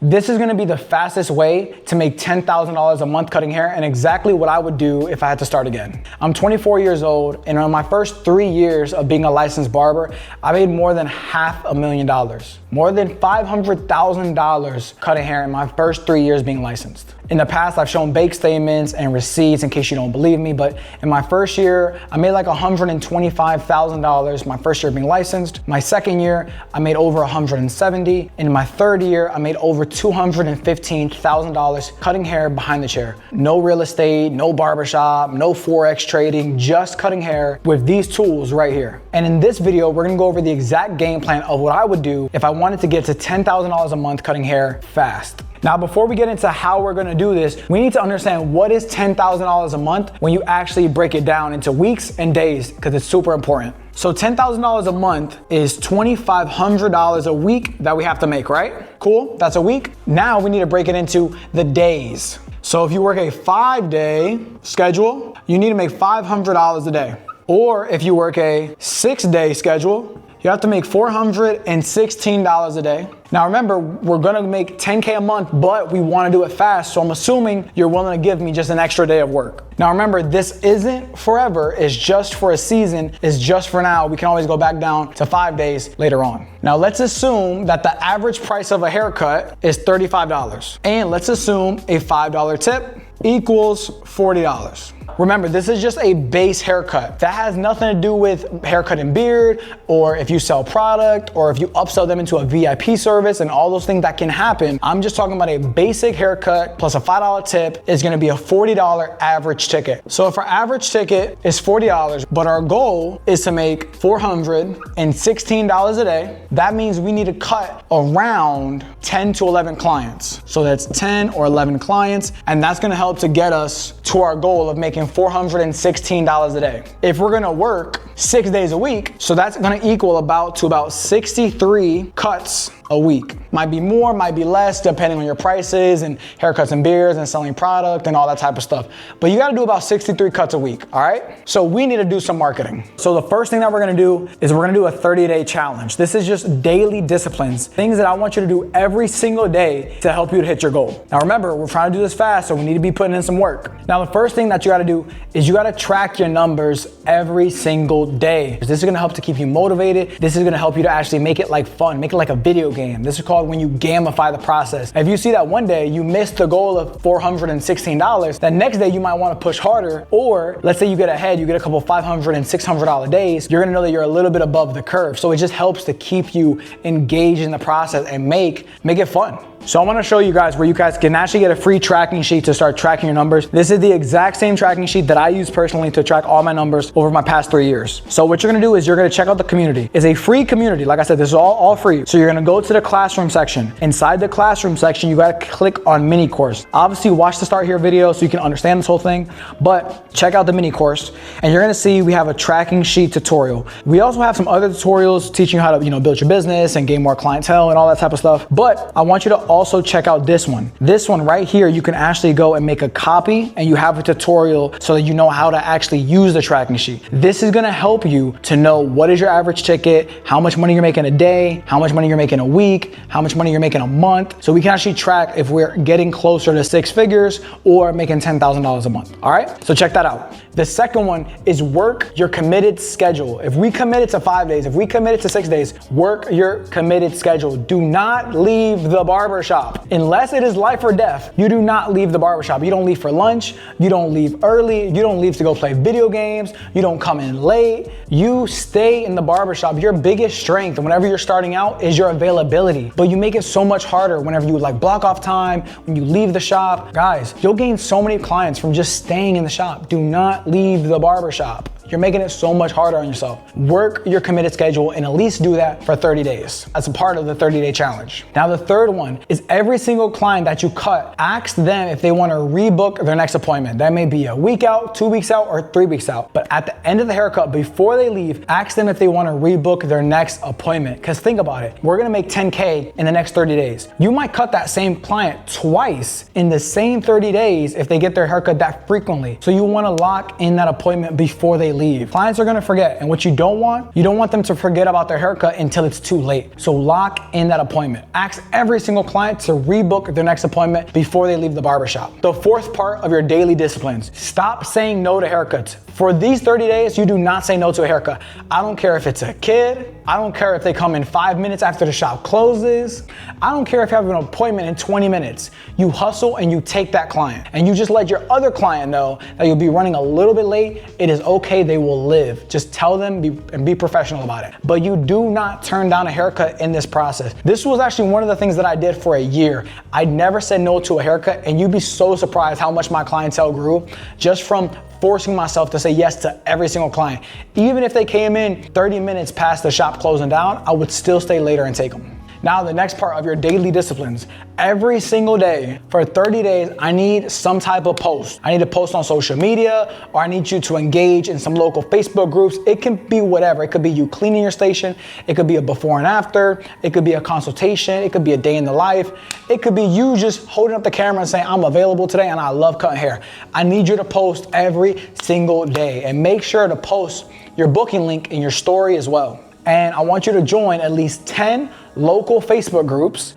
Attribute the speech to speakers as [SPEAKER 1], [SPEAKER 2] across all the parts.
[SPEAKER 1] This is gonna be the fastest way to make $10,000 a month cutting hair, and exactly what I would do if I had to start again. I'm 24 years old, and in my first 3 years of being a licensed barber, I made more than $500,000. More than $500,000 cutting hair in my first 3 years being licensed. In the past, I've shown bank statements and receipts in case you don't believe me, but in my first year, I made like $125,000 my first year being licensed. My second year, I made over $170,000. In my third year, I made over $215,000 cutting hair behind the chair. No real estate, no barbershop, no Forex trading, just cutting hair with these tools right here. And in this video, we're gonna go over the exact game plan of what I would do if I wanted to get to $10,000 a month cutting hair fast. Now, before we get into how we're gonna do this, we need to understand what is $10,000 a month when you actually break it down into weeks and days, because it's super important. So $10,000 a month is $2,500 a week that we have to make, right? Cool, that's a week. Now we need to break it into the days. So if you work a 5-day schedule, you need to make $500 a day. Or if you work a 6-day schedule, you have to make $416 a day. Now remember, we're gonna make 10K a month, but we wanna do it fast, so I'm assuming you're willing to give me just an extra day of work. Now remember, this isn't forever, it's just for a season, it's just for now. We can always go back down to 5 days later on. Now let's assume that the average price of a haircut is $35. And let's assume a $5 tip equals $40. Remember, this is just a base haircut. That has nothing to do with haircut and beard, or if you sell product, or if you upsell them into a VIP service and all those things that can happen. I'm just talking about a basic haircut plus a $5 tip is gonna be a $40 average ticket. So if our average ticket is $40, but our goal is to make $416 a day, that means we need to cut around 10 to 11 clients. So that's 10 or 11 clients, and that's gonna help to get us to our goal of making $416 a day. If we're gonna work 6 days a week, so that's gonna equal about 63 cuts a week. Might be more, might be less, depending on your prices and haircuts and beards and selling product and all that type of stuff. But you gotta do about 63 cuts a week, all right? So we need to do some marketing. So the first thing that we're gonna do is we're gonna do a 30-day challenge. This is just daily disciplines, things that I want you to do every single day to help you to hit your goal. Now remember, we're trying to do this fast, so we need to be putting in some work. Now the first thing that you gotta do is you gotta track your numbers every single day. This is gonna help to keep you motivated. This is gonna help you to actually make it like fun, make it like a video game. This is called when you gamify the process. If you see that one day you missed the goal of $416, that next day you might want to push harder, or let's say you get ahead, you get a couple $500 and $600 days, you're gonna know that you're a little bit above the curve. So it just helps to keep you engaged in the process and make it fun. So I wanna show you guys where you guys can actually get a free tracking sheet to start tracking your numbers. This is the exact same tracking sheet that I use personally to track all my numbers over my past 3 years. So what you're gonna do is you're gonna check out the community. It's a free community. Like I said, this is all free. So you're gonna go to the classroom section. Inside the classroom section, you gotta click on mini course. Obviously watch the start here video so you can understand this whole thing, but check out the mini course and you're gonna see we have a tracking sheet tutorial. We also have some other tutorials teaching you how to build your business and gain more clientele and all that type of stuff. But I want you to also check out this one. This one right here, you can actually go and make a copy and you have a tutorial so that you know how to actually use the tracking sheet. This is gonna help you to know what is your average ticket, how much money you're making a day, how much money you're making a week, how much money you're making a month. So we can actually track if we're getting closer to 6 figures or making $10,000 a month, all right? So check that out. The second one is work your committed schedule. If we committed to 5 days, if we committed to 6 days, work your committed schedule. Do not leave the barbershop. Unless it is life or death, you do not leave the barbershop. You don't leave for lunch, you don't leave early, you don't leave to go play video games, you don't come in late, you stay in the barbershop. Your biggest strength whenever you're starting out is your availability, but you make it so much harder whenever you block off time, when you leave the shop. Guys, you'll gain so many clients from just staying in the shop. Do not leave the barbershop. You're making it so much harder on yourself. Work your committed schedule and at least do that for 30 days. That's a part of the 30-day challenge. Now the third one is every single client that you cut, ask them if they want to rebook their next appointment. That may be a week out, 2 weeks out, or 3 weeks out. But at the end of the haircut, before they leave, ask them if they want to rebook their next appointment. Because think about it, we're gonna make 10K in the next 30 days. You might cut that same client twice in the same 30 days if they get their haircut that frequently. So you want to lock in that appointment before they leave. Clients are gonna forget, and what you don't want them to forget about their haircut until it's too late. So lock in that appointment. Ask every single client to rebook their next appointment before they leave the barbershop. The fourth part of your daily disciplines, stop saying no to haircuts. For these 30 days, you do not say no to a haircut. I don't care if it's a kid. I don't care if they come in 5 minutes after the shop closes. I don't care if you have an appointment in 20 minutes. You hustle and you take that client. And you just let your other client know that you'll be running a little bit late. It is okay, they will live. Just tell them and be professional about it. But you do not turn down a haircut in this process. This was actually one of the things that I did for a year. I never said no to a haircut, and you'd be so surprised how much my clientele grew just from forcing myself to say yes to every single client. Even if they came in 30 minutes past the shop closing down, I would still stay later and take them. Now the next part of your daily disciplines. Every single day for 30 days, I need some type of post. I need to post on social media, or I need you to engage in some local Facebook groups. It can be whatever. It could be you cleaning your station. It could be a before and after. It could be a consultation. It could be a day in the life. It could be you just holding up the camera and saying, I'm available today and I love cutting hair. I need you to post every single day, and make sure to post your booking link in your story as well. And I want you to join at least 10 local Facebook groups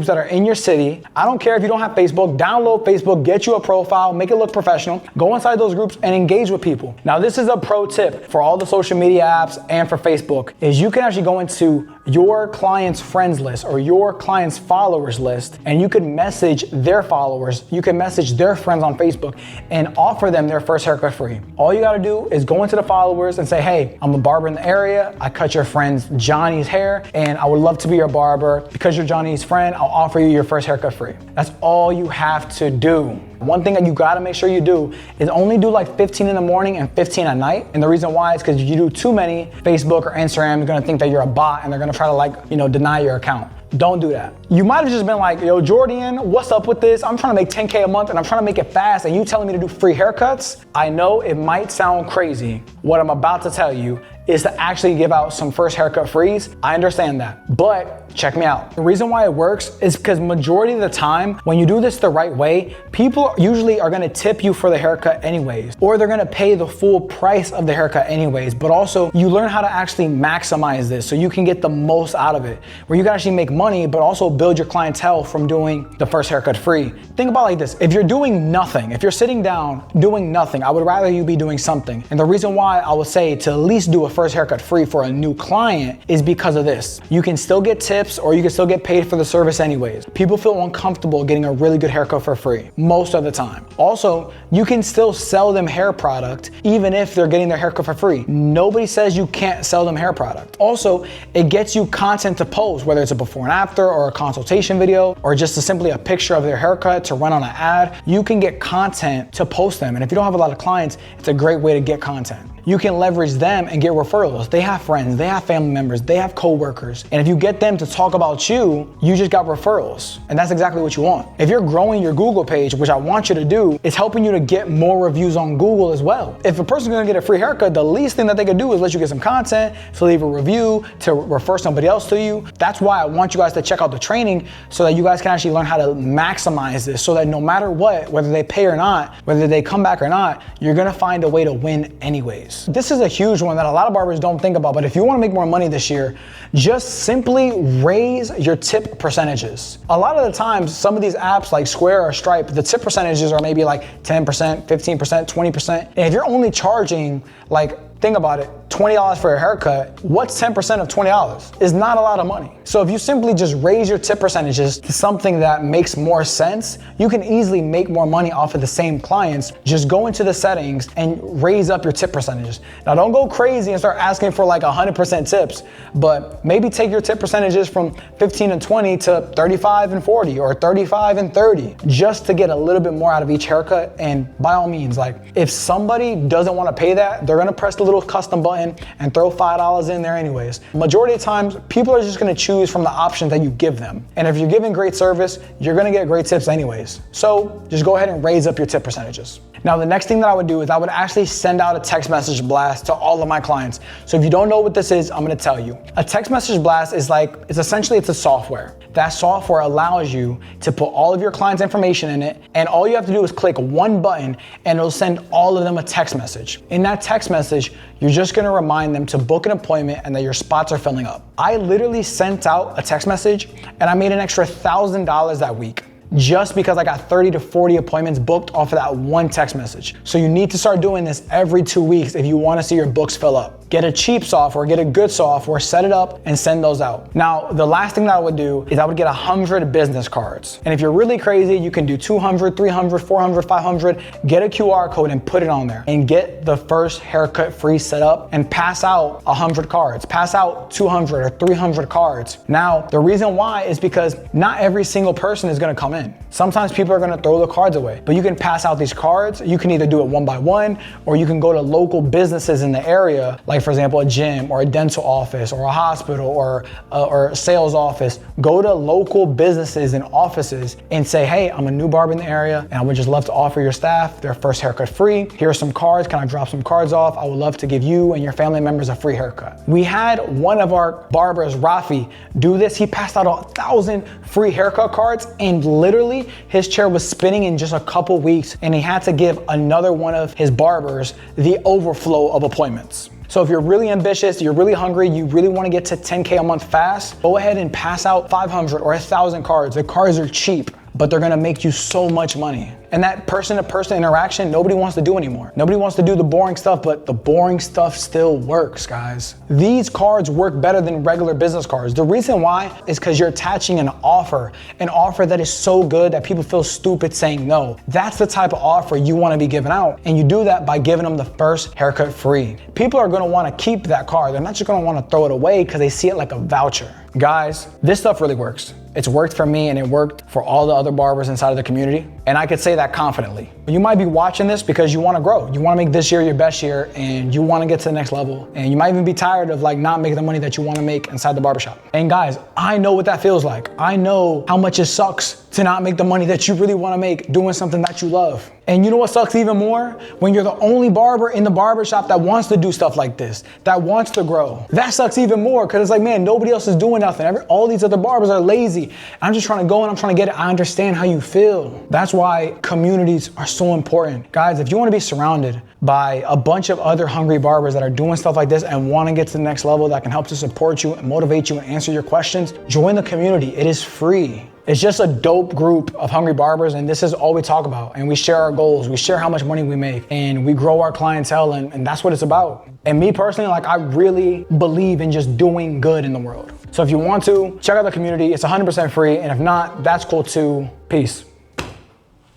[SPEAKER 1] that are in your city. I don't care if you don't have Facebook, download Facebook, get you a profile, make it look professional, go inside those groups and engage with people. Now this is a pro tip for all the social media apps and for Facebook, is you can actually go into your client's friends list or your client's followers list, and you can message their followers, you can message their friends on Facebook and offer them their first haircut free. All you gotta do is go into the followers and say, hey, I'm a barber in the area, I cut your friend's Johnny's hair, and I would love to be your barber. Because you're Johnny's friend, I'll offer you your first haircut free. That's all you have to do. One thing that you gotta make sure you do is only do like 15 in the morning and 15 at night. And the reason why is because if you do too many, Facebook or Instagram is gonna think that you're a bot and they're gonna try to deny your account. Don't do that. You might have just been like, yo, Jordan, what's up with this? I'm trying to make 10K a month and I'm trying to make it fast, and you telling me to do free haircuts? I know it might sound crazy. What I'm about to tell you is to actually give out some first haircut frees. I understand that, but check me out. The reason why it works is because majority of the time, when you do this the right way, people usually are gonna tip you for the haircut anyways, or they're gonna pay the full price of the haircut anyways, but also you learn how to actually maximize this so you can get the most out of it, where you can actually make money, but also build your clientele from doing the first haircut free. Think about it like this, if you're doing nothing, if you're sitting down doing nothing, I would rather you be doing something. And the reason why I would say to at least do a first haircut free for a new client is because of this. You can still get tips, or you can still get paid for the service anyways. People feel uncomfortable getting a really good haircut for free most of the time. Also, you can still sell them hair product even if they're getting their haircut for free. Nobody says you can't sell them hair product. Also, it gets you content to post, whether it's a before and after or a consultation video or just simply a picture of their haircut to run on an ad. You can get content to post them. And if you don't have a lot of clients, it's a great way to get content. You can leverage them and get referrals. They have friends, they have family members, they have coworkers. And if you get them to talk about you, you just got referrals. And that's exactly what you want. If you're growing your Google page, which I want you to do, it's helping you to get more reviews on Google as well. If a person's gonna get a free haircut, the least thing that they could do is let you get some content, to leave a review, to refer somebody else to you. That's why I want you guys to check out the training so that you guys can actually learn how to maximize this, so that no matter what, whether they pay or not, whether they come back or not, you're gonna find a way to win anyways. This is a huge one that a lot of barbers don't think about, but if you want to make more money this year, just simply raise your tip percentages. A lot of the times, some of these apps like Square or Stripe, the tip percentages are maybe like 10%, 15%, 20%. And if you're only charging think about it, $20 for a haircut, what's 10% of $20? Is not a lot of money. So if you simply just raise your tip percentages to something that makes more sense, you can easily make more money off of the same clients. Just go into the settings and raise up your tip percentages. Now don't go crazy and start asking for like 100% tips, but maybe take your tip percentages from 15 and 20 to 35 and 40 or 35 and 30, just to get a little bit more out of each haircut. And by all means, if somebody doesn't want to pay that, they're gonna press the little custom button and throw $5 in there anyways. Majority of times, people are just gonna choose from the options that you give them. And if you're giving great service, you're gonna get great tips anyways. So just go ahead and raise up your tip percentages. Now, the next thing that I would do is I would actually send out a text message blast to all of my clients. So if you don't know what this is, I'm gonna tell you. A text message blast is it's essentially a software. That software allows you to put all of your clients' information in it, and all you have to do is click one button and it'll send all of them a text message. In that text message, you're just gonna remind them to book an appointment and that your spots are filling up. I literally sent out a text message and I made an extra $1,000 that week, just because I got 30 to 40 appointments booked off of that one text message. So you need to start doing this every 2 weeks if you wanna see your books fill up. Get a cheap software, get a good software, set it up and send those out. Now, the last thing that I would do is I would get 100 business cards. And if you're really crazy, you can do 200, 300, 400, 500, get a QR code and put it on there and get the first haircut free set up and pass out 100 cards, pass out 200 or 300 cards. Now, the reason why is because not every single person is gonna come in. Sometimes people are gonna throw the cards away, but you can pass out these cards. You can either do it one by one, or you can go to local businesses in the area, like for example, a gym or a dental office or a hospital or a sales office. Go to local businesses and offices and say, hey, I'm a new barber in the area and I would just love to offer your staff their first haircut free. Here are some cards. Can I drop some cards off? I would love to give you and your family members a free haircut. We had one of our barbers, Rafi, do this. He passed out 1,000 free haircut cards and literally his chair was spinning in just a couple weeks, and he had to give another one of his barbers the overflow of appointments. So if you're really ambitious, you're really hungry, you really want to get to 10K a month fast, go ahead and pass out 500 or 1,000 cards. The cards are cheap, but they're gonna make you so much money. And that person-to-person interaction, nobody wants to do anymore. Nobody wants to do the boring stuff, but the boring stuff still works, guys. These cards work better than regular business cards. The reason why is because you're attaching an offer that is so good that people feel stupid saying no. That's the type of offer you wanna be giving out. And you do that by giving them the first haircut free. People are gonna wanna keep that card. They're not just gonna wanna throw it away because they see it like a voucher. Guys, this stuff really works. It's worked for me and it worked for all the other barbers inside of the community. And I could say that confidently. You might be watching this because you wanna grow. You wanna make this year your best year and you wanna get to the next level. And you might even be tired of not making the money that you wanna make inside the barbershop. And guys, I know what that feels like. I know how much it sucks to not make the money that you really wanna make doing something that you love. And you know what sucks even more? When you're the only barber in the barbershop that wants to do stuff like this, that wants to grow. That sucks even more because it's like, man, nobody else is doing nothing. All these other barbers are lazy. I'm just trying to go and I'm trying to get it. I understand how you feel. That's why communities are so important. Guys, if you want to be surrounded by a bunch of other hungry barbers that are doing stuff like this and want to get to the next level that can help to support you and motivate you and answer your questions, join the community. It is free. It's just a dope group of hungry barbers, and this is all we talk about. And we share our goals, we share how much money we make, and we grow our clientele, and that's what it's about. And me personally, I really believe in just doing good in the world. So if you want to, check out the community. It's 100% free, and if not, that's cool too. Peace.